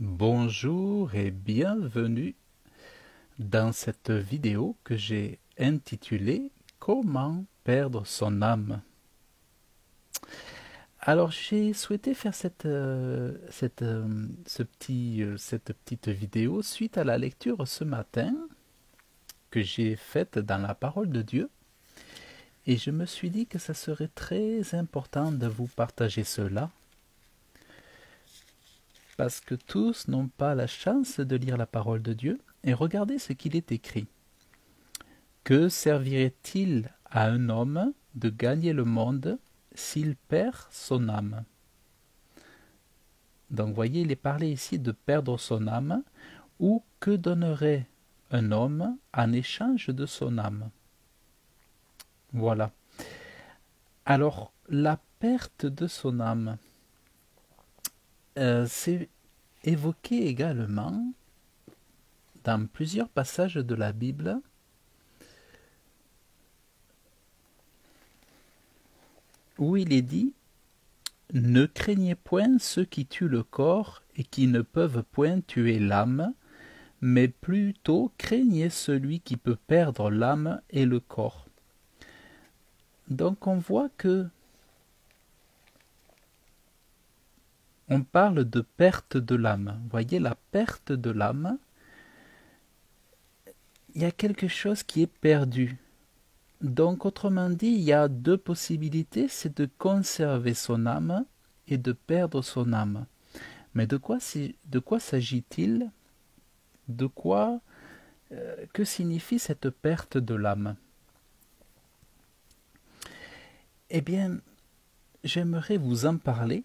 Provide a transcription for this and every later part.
Bonjour et bienvenue dans cette vidéo que j'ai intitulée Comment perdre son âme. Alors j'ai souhaité faire cette petite vidéo suite à la lecture ce matin que j'ai faite dans la parole de Dieu, et je me suis dit que ça serait très important de vous partager cela parce que tous n'ont pas la chance de lire la parole de Dieu. Et regardez ce qu'il est écrit. Que servirait-il à un homme de gagner le monde s'il perd son âme? Donc voyez, il est parlé ici de perdre son âme, ou que donnerait un homme en échange de son âme? Voilà. Alors, la perte de son âme, c'est évoqué également dans plusieurs passages de la Bible, où il est dit « Ne craignez point ceux qui tuent le corps et qui ne peuvent point tuer l'âme, mais plutôt craignez celui qui peut perdre l'âme et le corps. » Donc on voit que on parle de perte de l'âme. Vous voyez, la perte de l'âme, il y a quelque chose qui est perdu. Donc autrement dit, il y a deux possibilités, c'est de conserver son âme et de perdre son âme. Mais de quoi s'agit-il? Que signifie cette perte de l'âme? Eh bien, j'aimerais vous en parler.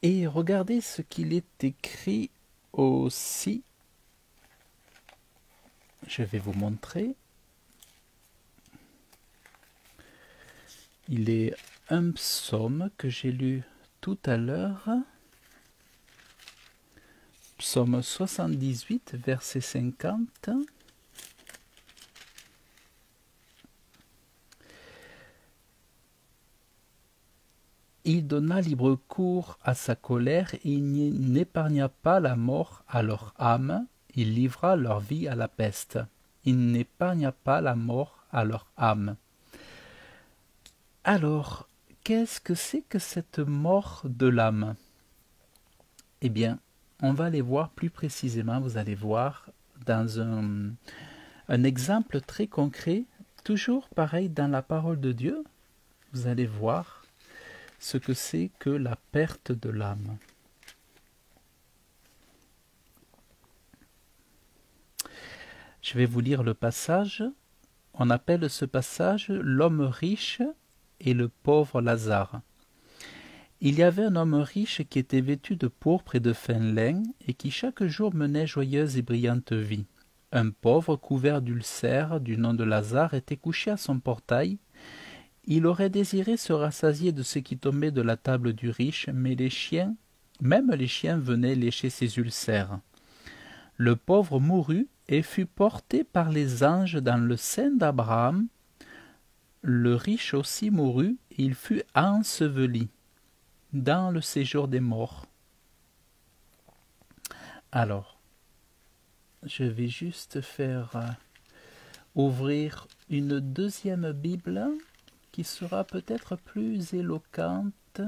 Et regardez ce qu'il est écrit aussi. Je vais vous montrer. Il est un psaume que j'ai lu tout à l'heure. Psaume 78, verset 50. Il donna libre cours à sa colère et il n'épargna pas la mort à leur âme, il livra leur vie à la peste. Il n'épargna pas la mort à leur âme. Alors, qu'est-ce que c'est que cette mort de l'âme? Eh bien, on va aller voir plus précisément, vous allez voir, dans un exemple très concret, toujours pareil dans la parole de Dieu, vous allez voir ce que c'est que la perte de l'âme. Je vais vous lire le passage. On appelle ce passage « L'homme riche et le pauvre Lazare ». Il y avait un homme riche qui était vêtu de pourpre et de fin lin et qui chaque jour menait joyeuse et brillante vie. Un pauvre couvert d'ulcères du nom de Lazare était couché à son portail. Il aurait désiré se rassasier de ce qui tombait de la table du riche, mais même les chiens venaient lécher ses ulcères. Le pauvre mourut et fut porté par les anges dans le sein d'Abraham. Le riche aussi mourut et il fut enseveli dans le séjour des morts. Alors, je vais juste ouvrir une deuxième Bible qui sera peut-être plus éloquente.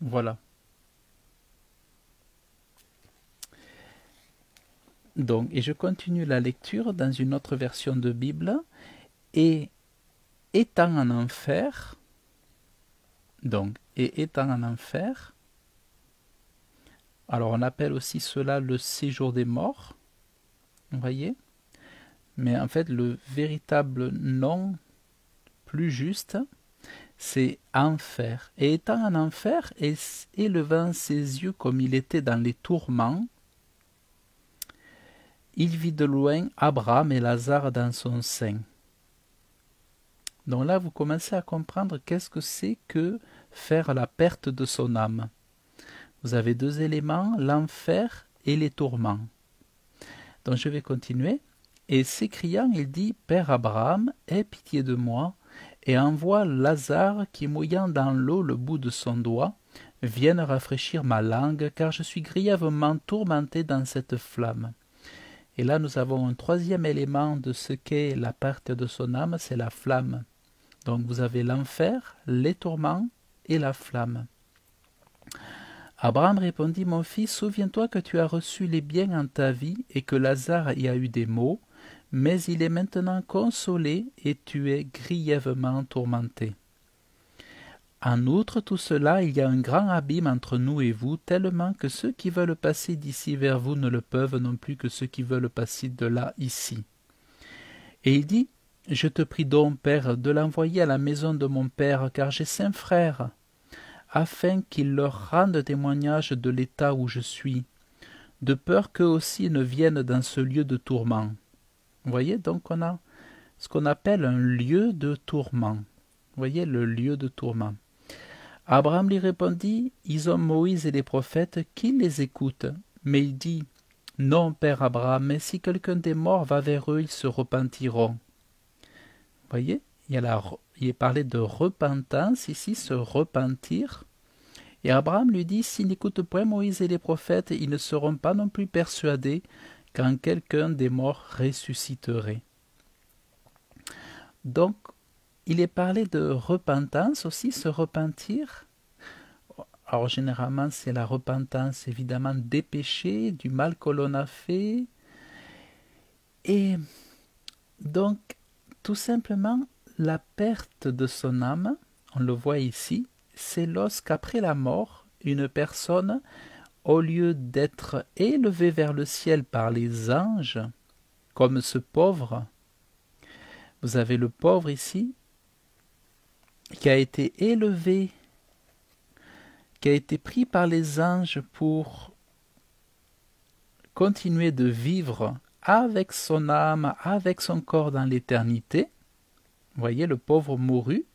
Voilà. Donc, et je continue la lecture dans une autre version de Bible. Et étant en enfer, alors on appelle aussi cela le séjour des morts, vous voyez, mais en fait le véritable nom plus juste, c'est enfer. Et étant en enfer et élevant ses yeux comme il était dans les tourments, il vit de loin Abraham et Lazare dans son sein. Donc là, vous commencez à comprendre qu'est-ce que c'est que faire la perte de son âme. Vous avez deux éléments, l'enfer et les tourments. Donc je vais continuer. Et s'écriant, il dit « Père Abraham, aie pitié de moi et envoie Lazare qui, mouillant dans l'eau le bout de son doigt, vienne rafraîchir ma langue, car je suis grièvement tourmenté dans cette flamme. Et là, nous avons un troisième élément de ce qu'est la perte de son âme, c'est la flamme. Donc vous avez l'enfer, les tourments et la flamme. Abraham répondit, « Mon fils, souviens-toi que tu as reçu les biens en ta vie et que Lazare y a eu des maux, mais il est maintenant consolé et tu es grièvement tourmenté. En outre, tout cela, il y a un grand abîme entre nous et vous, tellement que ceux qui veulent passer d'ici vers vous ne le peuvent non plus que ceux qui veulent passer de là ici. » Et il dit, « Je te prie donc, Père, de l'envoyer à la maison de mon Père, car j'ai 5 frères, afin qu'ils leur rendent témoignage de l'état où je suis, de peur qu'eux aussi ne viennent dans ce lieu de tourment. » Vous voyez, donc on a ce qu'on appelle un lieu de tourment. Vous voyez, le lieu de tourment. Abraham lui répondit, « Ils ont Moïse et les prophètes, qu'ils les écoutent. » Mais il dit, « Non, Père Abraham, mais si quelqu'un des morts va vers eux, ils se repentiront. » Vous voyez, il est parlé de repentance, ici, se repentir. Et Abraham lui dit, « S'ils n'écoutent point Moïse et les prophètes, ils ne seront pas non plus persuadés quand quelqu'un des morts ressusciterait. » Donc, il est parlé de repentance aussi, se repentir. Alors, généralement, c'est la repentance, évidemment, des péchés, du mal que l'on a fait. Et donc, tout simplement, la perte de son âme, on le voit ici, c'est lorsqu'après la mort, une personne, au lieu d'être élevée vers le ciel par les anges, comme ce pauvre, vous avez le pauvre ici, qui a été élevé, qui a été pris par les anges pour continuer de vivre avec son âme, avec son corps dans l'éternité. Vous voyez, le pauvre mourut,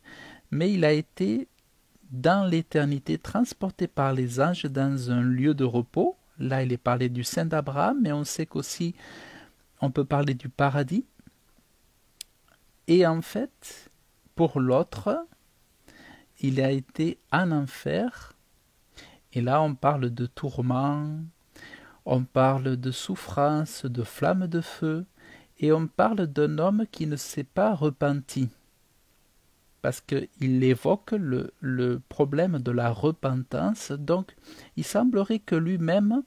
mais il a été dans l'éternité transporté par les anges dans un lieu de repos. Là, il est parlé du sein d'Abraham, mais on sait qu'aussi on peut parler du paradis. Et en fait, pour l'autre, il a été en enfer. Et là, on parle de tourments, on parle de souffrance, de flammes de feu, et on parle d'un homme qui ne s'est pas repenti. Parce qu'il évoque le problème de la repentance. Donc, il semblerait que lui-même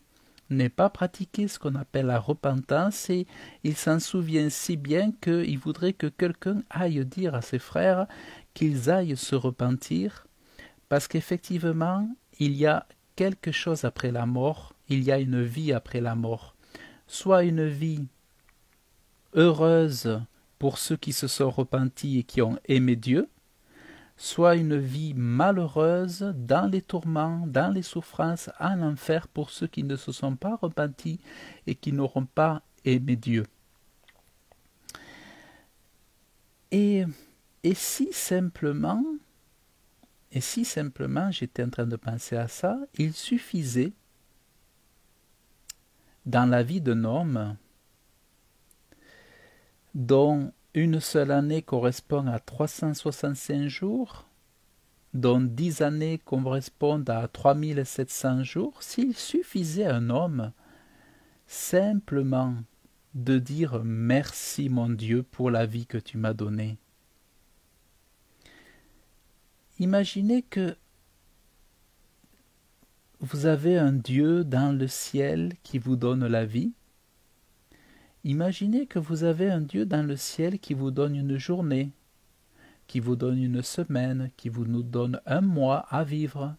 n'ait pas pratiqué ce qu'on appelle la repentance, et il s'en souvient si bien qu'il voudrait que quelqu'un aille dire à ses frères qu'ils aillent se repentir, parce qu'effectivement, il y a quelque chose après la mort, il y a une vie après la mort. Soit une vie heureuse pour ceux qui se sont repentis et qui ont aimé Dieu, soit une vie malheureuse dans les tourments, dans les souffrances, en enfer pour ceux qui ne se sont pas repentis et qui n'auront pas aimé Dieu. Et si simplement, j'étais en train de penser à ça, il suffisait dans la vie d'un homme dont une seule année correspond à 365 jours, dont 10 années correspondent à 3700 jours, s'il suffisait à un homme simplement de dire « Merci mon Dieu pour la vie que tu m'as donnée ». Imaginez que vous avez un Dieu dans le ciel qui vous donne la vie. Imaginez que vous avez un Dieu dans le ciel qui vous donne une journée, qui vous donne une semaine, qui nous donne un mois à vivre,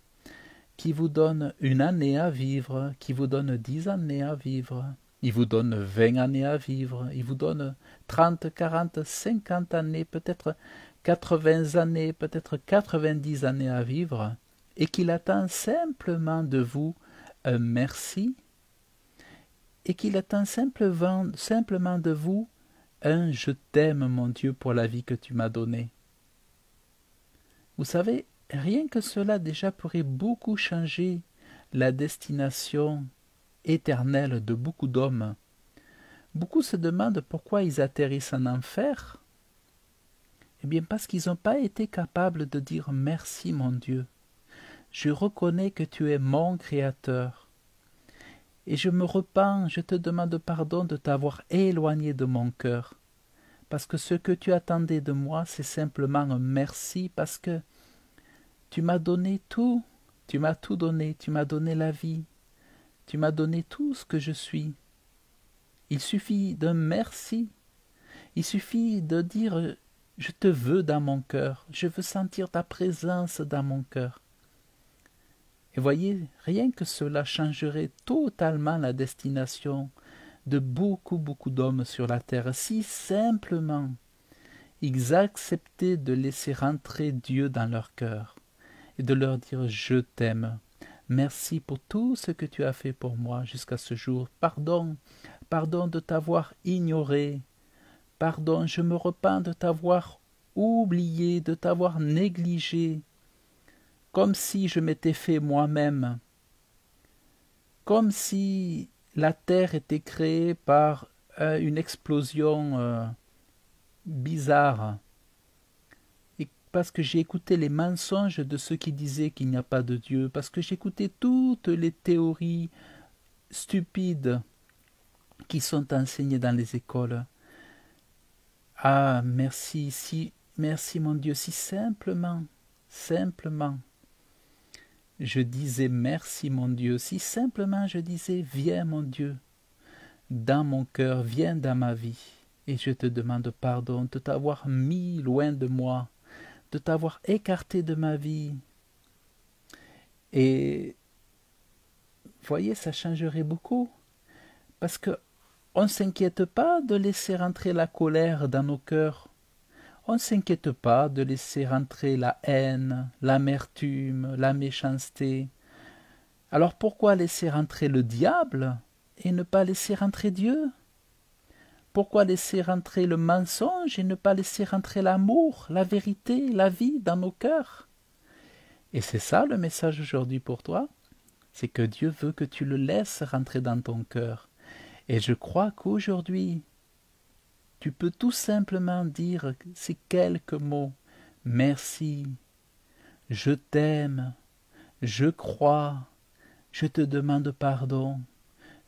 qui vous donne une année à vivre, qui vous donne 10 années à vivre, il vous donne 20 années à vivre, il vous donne 30, 40, 50 années, peut-être 80 années, peut-être 90 années à vivre, et qu'il attend simplement de vous un merci, et qu'il attend simplement de vous un « Je t'aime, mon Dieu, pour la vie que tu m'as donnée ». Vous savez, rien que cela déjà pourrait beaucoup changer la destination éternelle de beaucoup d'hommes. Beaucoup se demandent pourquoi ils atterrissent en enfer. Eh bien, parce qu'ils n'ont pas été capables de dire merci, mon Dieu. Je reconnais que tu es mon Créateur. Et je me repens, je te demande pardon de t'avoir éloigné de mon cœur. Parce que ce que tu attendais de moi, c'est simplement un merci, parce que tu m'as donné tout. Tu m'as tout donné, tu m'as donné la vie. Tu m'as donné tout ce que je suis. Il suffit d'un merci. Il suffit de dire « Je te veux dans mon cœur, je veux sentir ta présence dans mon cœur ». Et voyez, rien que cela changerait totalement la destination de beaucoup d'hommes sur la terre, si simplement ils acceptaient de laisser rentrer Dieu dans leur cœur et de leur dire « Je t'aime ». Merci pour tout ce que tu as fait pour moi jusqu'à ce jour. Pardon, pardon de t'avoir ignoré. Pardon, je me repens de t'avoir oublié, de t'avoir négligé, comme si je m'étais fait moi-même, comme si la terre était créée par une explosion bizarre. Et parce que j'ai écouté les mensonges de ceux qui disaient qu'il n'y a pas de Dieu, parce que j'ai écouté toutes les théories stupides qui sont enseignées dans les écoles. Ah, merci, merci mon Dieu, si simplement, je disais merci mon Dieu, si simplement je disais viens mon Dieu, dans mon cœur, viens dans ma vie, et je te demande pardon de t'avoir mis loin de moi, de t'avoir écarté de ma vie. Et voyez, ça changerait beaucoup, parce que on ne s'inquiète pas de laisser rentrer la colère dans nos cœurs. On ne s'inquiète pas de laisser rentrer la haine, l'amertume, la méchanceté. Alors pourquoi laisser rentrer le diable et ne pas laisser rentrer Dieu? Pourquoi laisser rentrer le mensonge et ne pas laisser rentrer l'amour, la vérité, la vie dans nos cœurs? Et c'est ça le message aujourd'hui pour toi, c'est que Dieu veut que tu le laisses rentrer dans ton cœur. Et je crois qu'aujourd'hui, tu peux tout simplement dire ces quelques mots. Merci, je t'aime, je crois, je te demande pardon,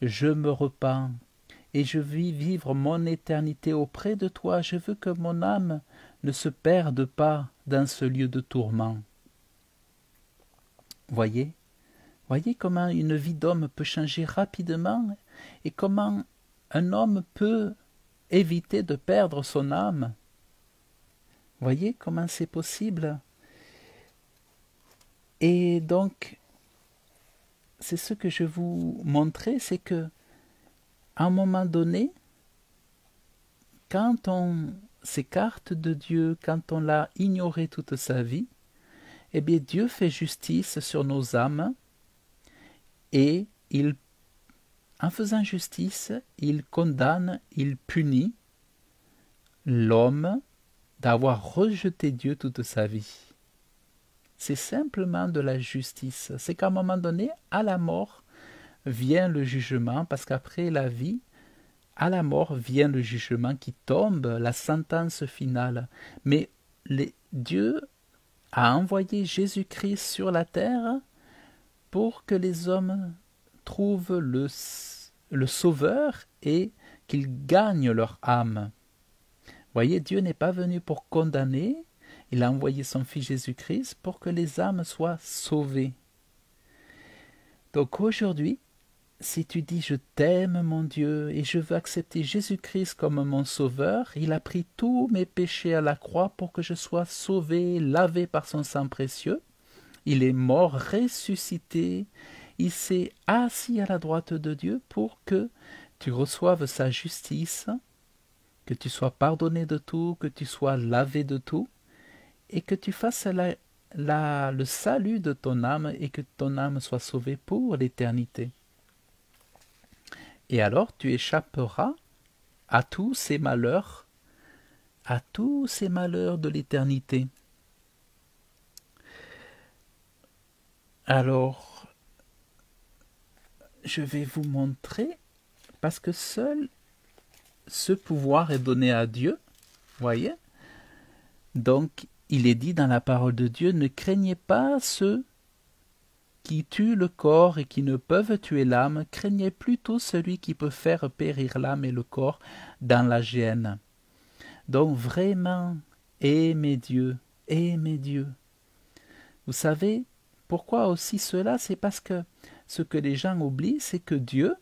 je me repens, et je vis vivre mon éternité auprès de toi. Je veux que mon âme ne se perde pas dans ce lieu de tourment. Voyez comment une vie d'homme peut changer rapidement et comment un homme peut éviter de perdre son âme. Voyez comment c'est possible. Et donc, c'est ce que je vous montrais, c'est que à un moment donné, quand on s'écarte de Dieu, quand on l'a ignoré toute sa vie, eh bien Dieu fait justice sur nos âmes et en faisant justice, il condamne, il punit l'homme d'avoir rejeté Dieu toute sa vie. C'est simplement de la justice. C'est qu'à un moment donné, à la mort, vient le jugement, parce qu'après la vie, à la mort vient le jugement qui tombe, la sentence finale. Mais Dieu a envoyé Jésus-Christ sur la terre pour que les hommes trouvent le Sauveur et qu'ils gagnent leur âme. Voyez, Dieu n'est pas venu pour condamner, il a envoyé son Fils Jésus-Christ pour que les âmes soient sauvées. Donc aujourd'hui, si tu dis « Je t'aime mon Dieu et je veux accepter Jésus-Christ comme mon Sauveur », il a pris tous mes péchés à la croix pour que je sois sauvé, lavé par son sang précieux. Il est mort, ressuscité, il s'est assis à la droite de Dieu pour que tu reçoives sa justice, que tu sois pardonné de tout, que tu sois lavé de tout, et que tu fasses le salut de ton âme et que ton âme soit sauvée pour l'éternité. Et alors tu échapperas à tous ces malheurs de l'éternité. Alors, je vais vous montrer, parce que seul ce pouvoir est donné à Dieu, voyez. Donc, il est dit dans la parole de Dieu, ne craignez pas ceux qui tuent le corps et qui ne peuvent tuer l'âme, craignez plutôt celui qui peut faire périr l'âme et le corps dans la géhenne. Donc vraiment, aimez Dieu, aimez Dieu. Vous savez, pourquoi aussi cela? C'est parce que ce que les gens oublient, c'est que Dieu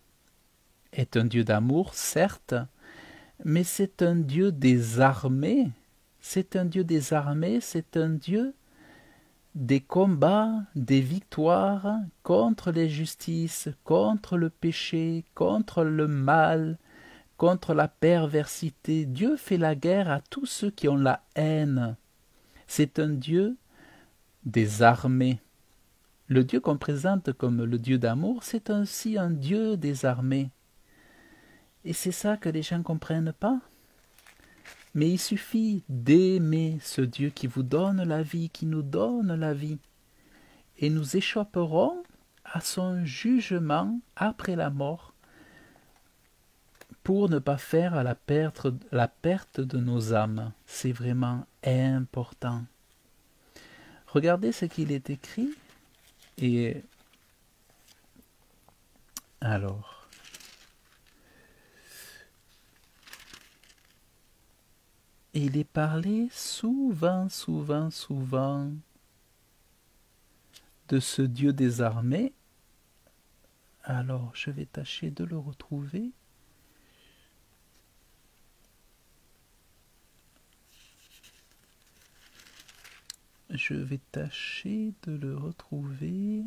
est un Dieu d'amour, certes, mais c'est un Dieu des armées. C'est un Dieu des armées, c'est un Dieu des combats, des victoires contre l'injustice, contre le péché, contre le mal, contre la perversité. Dieu fait la guerre à tous ceux qui ont la haine. C'est un Dieu des armées. Le Dieu qu'on présente comme le Dieu d'amour, c'est aussi un Dieu des armées. Et c'est ça que les gens ne comprennent pas. Mais il suffit d'aimer ce Dieu qui vous donne la vie, qui nous donne la vie. Et nous échapperons à son jugement après la mort pour ne pas faire la perte de nos âmes. C'est vraiment important. Regardez ce qu'il est écrit. Et alors, il est parlé souvent de ce Dieu des armées. Alors, je vais tâcher de le retrouver. Je vais tâcher de le retrouver.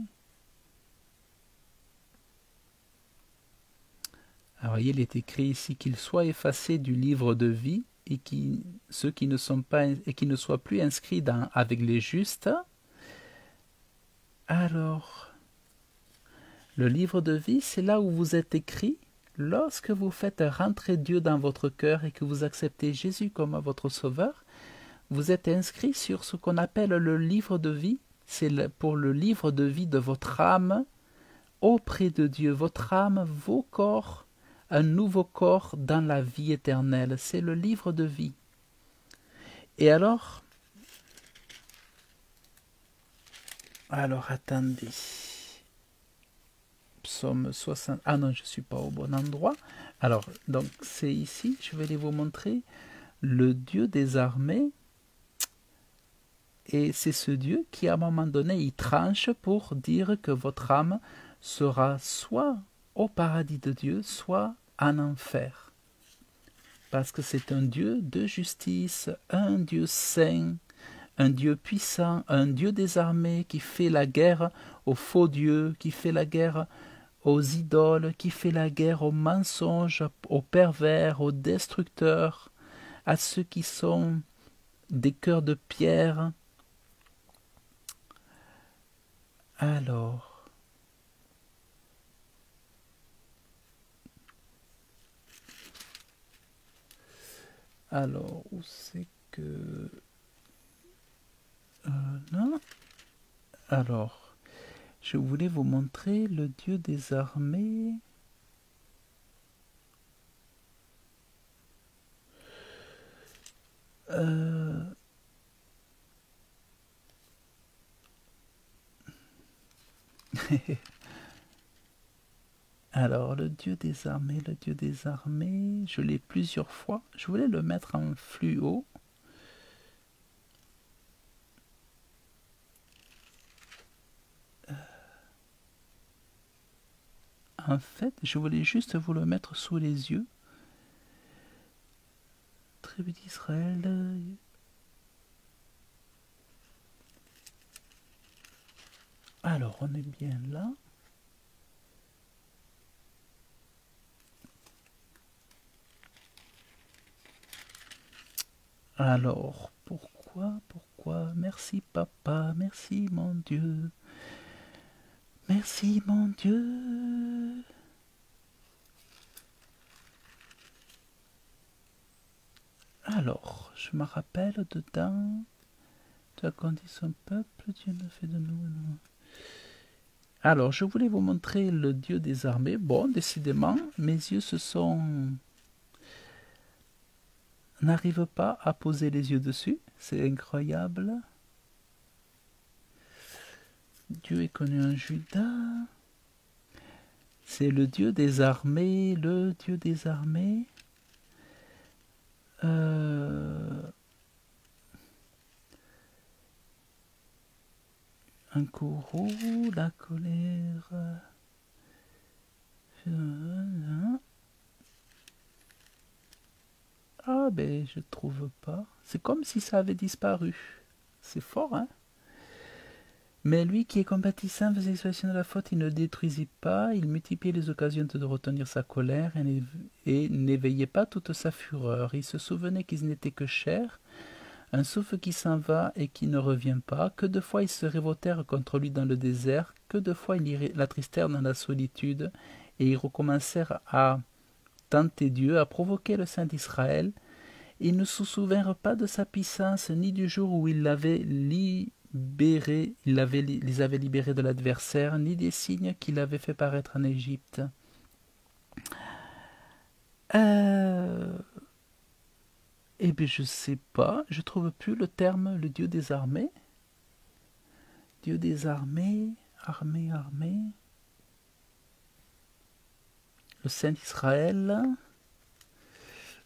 Alors, il est écrit ici qu'il soit effacé du livre de vie et ceux qui ne sont pas et qui ne soient plus inscrits avec les justes. Alors, le livre de vie, c'est là où vous êtes écrit lorsque vous faites rentrer Dieu dans votre cœur et que vous acceptez Jésus comme votre sauveur. Vous êtes inscrit sur ce qu'on appelle le livre de vie. C'est pour le livre de vie de votre âme auprès de Dieu. Votre âme, vos corps, un nouveau corps dans la vie éternelle. C'est le livre de vie. Et alors, attendez. Psaume 60. Ah non, je ne suis pas au bon endroit. Alors, donc c'est ici, je vais vous montrer le Dieu des armées. Et c'est ce Dieu qui, à un moment donné, il tranche pour dire que votre âme sera soit au paradis de Dieu, soit en enfer. Parce que c'est un Dieu de justice, un Dieu saint, un Dieu puissant, un Dieu des armées qui fait la guerre aux faux dieux, qui fait la guerre aux idoles, qui fait la guerre aux mensonges, aux pervers, aux destructeurs, à ceux qui sont des cœurs de pierre. Alors, où c'est que... non. Alors, je voulais vous montrer le Dieu des armées. Alors, le Dieu des armées, je l'ai plusieurs fois. Je voulais le mettre en fluo. En fait, je voulais juste vous le mettre sous les yeux. Tribu d'Israël. Alors, on est bien là. Alors, pourquoi? Merci papa, merci mon Dieu. Merci mon Dieu. Alors, je me rappelle dedans. Tu as conduit son peuple, Dieu ne fait de nous. Alors, je voulais vous montrer le Dieu des armées. Bon, décidément, mes yeux n'arrivent pas à poser les yeux dessus. C'est incroyable. Dieu est connu en Juda. C'est le Dieu des armées, le Dieu des armées. Un courroux, la colère. Ah ben je trouve pas. C'est comme si ça avait disparu. C'est fort, hein? Mais lui qui est compatissant faisait l'expression de la faute, il ne détruisit pas, il multipliait les occasions de retenir sa colère et n'éveillait pas toute sa fureur. Il se souvenait qu'ils n'étaient que chair, un souffle qui s'en va et qui ne revient pas. Que de fois ils se révoltèrent contre lui dans le désert, que de fois ils l'attristèrent dans la solitude, et ils recommencèrent à tenter Dieu, à provoquer le Saint d'Israël. Ils ne se souvinrent pas de sa puissance, ni du jour où il l'avait libérés, les avait libérés de l'adversaire, ni des signes qu'il avait fait paraître en Égypte. Eh bien, je sais pas, je trouve plus le terme, le Dieu des armées. Dieu des armées, armée. Le Saint d'Israël.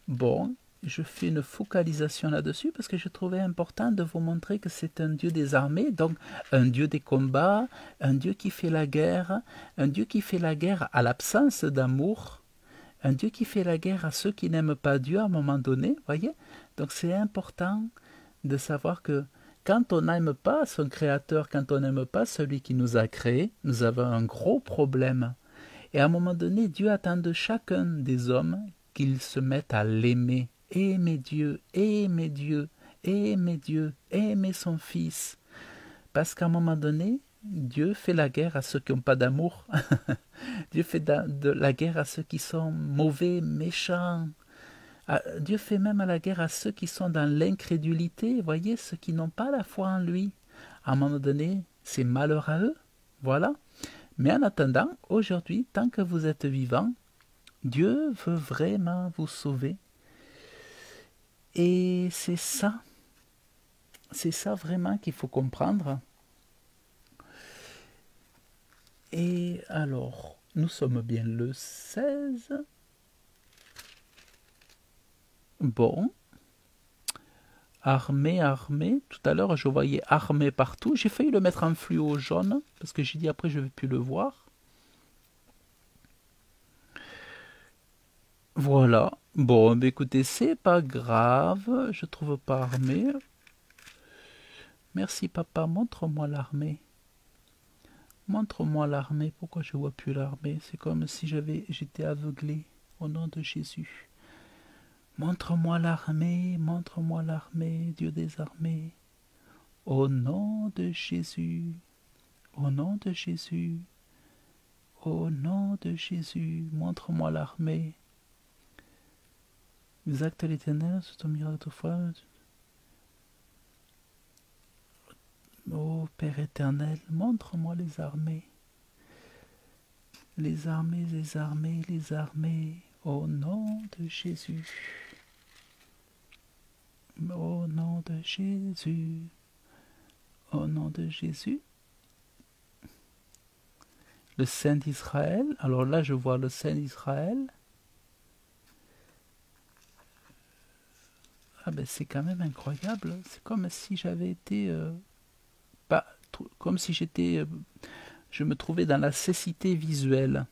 Bon, je fais une focalisation là-dessus parce que je trouvais important de vous montrer que c'est un Dieu des armées, donc un Dieu des combats, un Dieu qui fait la guerre, un Dieu qui fait la guerre à l'absence d'amour, un Dieu qui fait la guerre à ceux qui n'aiment pas Dieu à un moment donné, voyez. Donc c'est important de savoir que quand on n'aime pas son Créateur, quand on n'aime pas celui qui nous a créés, nous avons un gros problème. Et à un moment donné, Dieu attend de chacun des hommes qu'ils se mettent à l'aimer. Aimer Dieu, aimer Dieu, aimer Dieu, aimer son Fils. Parce qu'à un moment donné, Dieu fait la guerre à ceux qui n'ont pas d'amour. Dieu fait de la guerre à ceux qui sont mauvais, méchants. Dieu fait même la guerre à ceux qui sont dans l'incrédulité, voyez, ceux qui n'ont pas la foi en lui. À un moment donné, c'est malheur à eux. Voilà. Mais en attendant, aujourd'hui, tant que vous êtes vivant, Dieu veut vraiment vous sauver. Et c'est ça vraiment qu'il faut comprendre. Et alors, nous sommes bien le 16. Bon. Armée. Tout à l'heure, je voyais armée partout. J'ai failli le mettre en fluo jaune, parce que j'ai dit après, je ne vais plus le voir. Voilà. Bon, bah écoutez, c'est pas grave. Je trouve pas armée. Merci papa, montre-moi l'armée. Montre-moi l'armée. Pourquoi je vois plus l'armée? C'est comme si j'étais aveuglé. Au nom de Jésus. Montre-moi l'armée, Dieu des armées. Au nom de Jésus. Au nom de Jésus. Au nom de Jésus. Montre-moi l'armée. Les actes de l'Éternel se sont mis autrefois. Ô Père éternel, montre-moi les armées. Les armées, les armées, les armées. Au nom de Jésus. Au nom de Jésus. Au nom de Jésus. Le Saint d'Israël. Alors là, je vois le Saint d'Israël. Ah ben c'est quand même incroyable. C'est comme si j'avais été... comme si je me trouvais dans la cécité visuelle.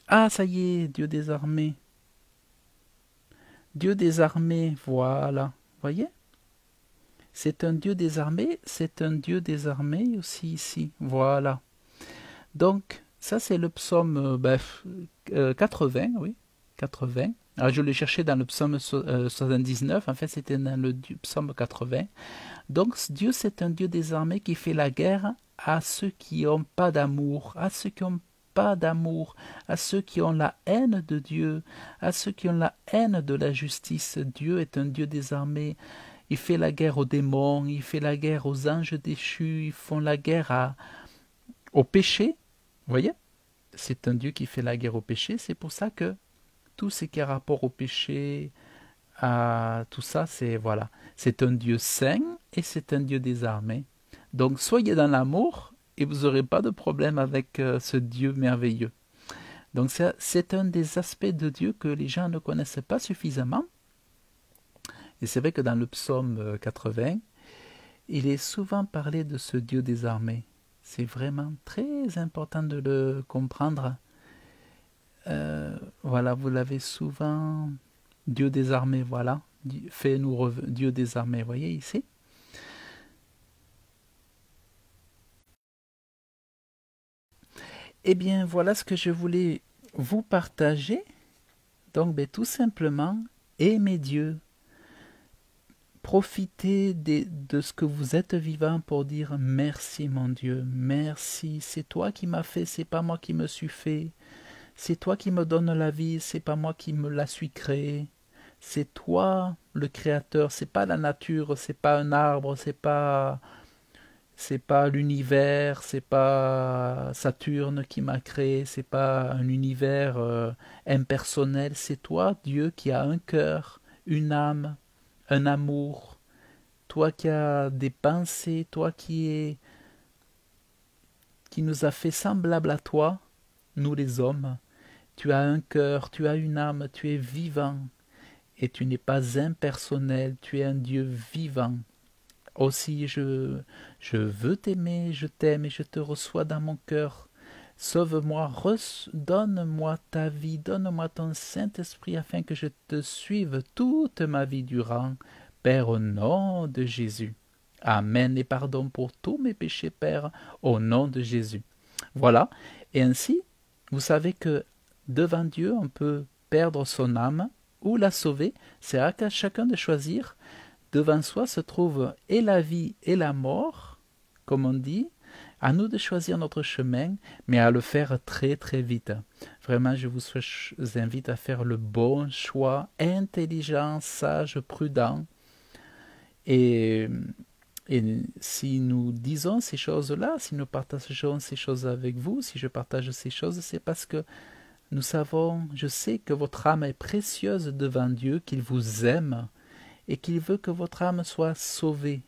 Ah, ça y est, Dieu des armées. Dieu des armées, voilà. Voyez? C'est un Dieu des armées, c'est un Dieu des armées aussi ici. Voilà. Donc, ça c'est le psaume 80, oui. 80. Alors, je l'ai cherché dans le psaume 79, en fait c'était dans le psaume 80. Donc Dieu c'est un Dieu des armées qui fait la guerre à ceux qui n'ont pas d'amour, à ceux qui n'ont pas d'amour, à ceux qui ont la haine de Dieu, à ceux qui ont la haine de la justice. Dieu est un Dieu des armées. Il fait la guerre aux démons, il fait la guerre aux anges déchus, ils font la guerre au péché. Vous voyez? C'est un Dieu qui fait la guerre au péché. C'est pour ça que tout ce qui a rapport au péché, tout ça, c'est voilà, c'est un Dieu saint et c'est un Dieu des armées. Donc soyez dans l'amour et vous n'aurez pas de problème avec ce Dieu merveilleux. Donc c'est un des aspects de Dieu que les gens ne connaissent pas suffisamment. Et c'est vrai que dans le psaume 80, il est souvent parlé de ce Dieu des armées. C'est vraiment très important de le comprendre. Voilà, vous l'avez souvent, Dieu des armées, voilà. Fais-nous Dieu des armées, voyez ici. Eh bien, voilà ce que je voulais vous partager. Donc, tout simplement, aimez Dieu. Profitez de ce que vous êtes vivant pour dire merci mon Dieu, merci, c'est toi qui m'as fait, c'est pas moi qui me suis fait, c'est toi qui me donnes la vie, c'est pas moi qui me la suis créée, c'est toi le créateur, c'est pas la nature, c'est pas un arbre, c'est pas l'univers, c'est pas Saturne qui m'a créé, c'est pas un univers impersonnel, c'est toi Dieu qui a un cœur, une âme, un amour, toi qui as des pensées, toi qui nous a fait semblable à toi, nous les hommes. Tu as un cœur, tu as une âme, tu es vivant, et tu n'es pas impersonnel, tu es un Dieu vivant. Aussi, je veux t'aimer, je t'aime et je te reçois dans mon cœur. Sauve-moi, donne-moi ta vie, donne-moi ton Saint-Esprit afin que je te suive toute ma vie durant. Père, au nom de Jésus. Amen et pardon pour tous mes péchés, Père, au nom de Jésus. Voilà. Et ainsi, vous savez que devant Dieu, on peut perdre son âme ou la sauver. C'est à chacun de choisir. Devant soi se trouve et la vie et la mort, comme on dit. À nous de choisir notre chemin, mais à le faire très très vite. Vraiment, je vous invite à faire le bon choix, intelligent, sage, prudent. Et si nous disons ces choses-là, si nous partageons ces choses avec vous, si je partage ces choses, c'est parce que nous savons, je sais que votre âme est précieuse devant Dieu, qu'il vous aime et qu'il veut que votre âme soit sauvée.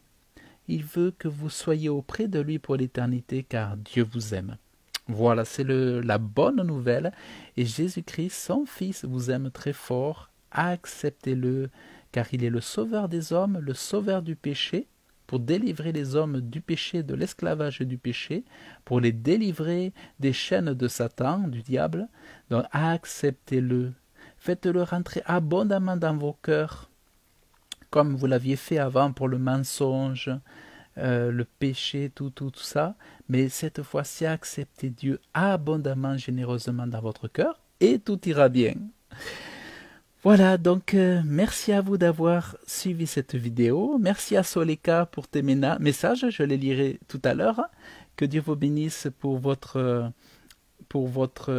Il veut que vous soyez auprès de lui pour l'éternité, car Dieu vous aime. Voilà, c'est la bonne nouvelle. Et Jésus-Christ, son Fils, vous aime très fort. Acceptez-le, car il est le sauveur des hommes, le sauveur du péché, pour délivrer les hommes du péché, de l'esclavage du péché, pour les délivrer des chaînes de Satan, du diable. Donc acceptez-le. Faites-le rentrer abondamment dans vos cœurs, comme vous l'aviez fait avant pour le mensonge, le péché, tout ça. Mais cette fois-ci, acceptez Dieu abondamment, généreusement dans votre cœur et tout ira bien. Voilà, donc merci à vous d'avoir suivi cette vidéo. Merci à Soleka pour tes messages, je les lirai tout à l'heure. Que Dieu vous bénisse pour votre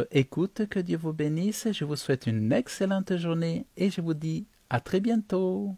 écoute, que Dieu vous bénisse. Je vous souhaite une excellente journée et je vous dis à très bientôt.